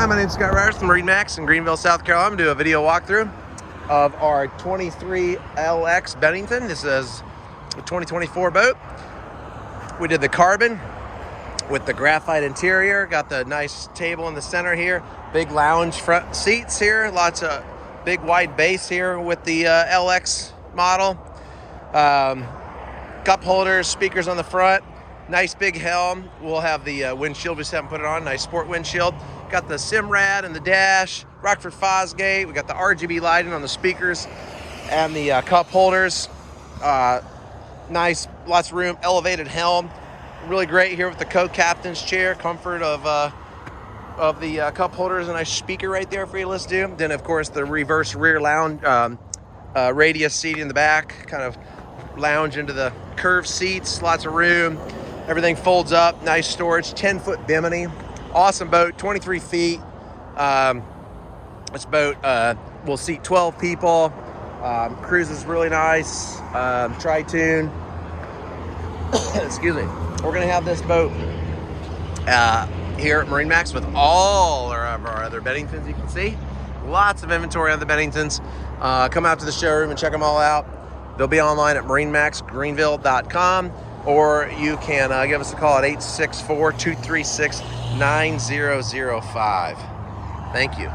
Hi, my name is Scott Ryers from MarineMax in Greenville, South Carolina. I'm going to do a video walkthrough of our 23LX Bennington. This is a 2024 boat. We did the carbon with the graphite interior. Got the nice table in the center here. Big lounge front seats here. Lots of big wide base here with the LX model. Cup holders, speakers on the front. Nice big helm. We'll have the windshield. We just haven't put it on. Nice sport windshield. Got the Simrad and the dash. Rockford Fosgate. We got the RGB lighting on the speakers and the cup holders. Nice, lots of room. Elevated helm. Really great here with the co-captain's chair. Comfort of the cup holders. A nice speaker right there for you to listen to. Then, of course, the reverse rear lounge radius seat in the back. Kind of lounge into the curved seats. Lots of room. Everything folds up. Nice storage. 10-foot bimini. Awesome boat. 23 feet. This boat will seat 12 people. Cruises really nice. Tri-tune. Excuse me. We're going to have this boat here at MarineMax with all of our other Benningtons. You can see lots of inventory on the Benningtons. Come out to the showroom and check them all out. They'll be online at MarineMaxGreenville.com, or you can give us a call at 864-236-9005. Thank you.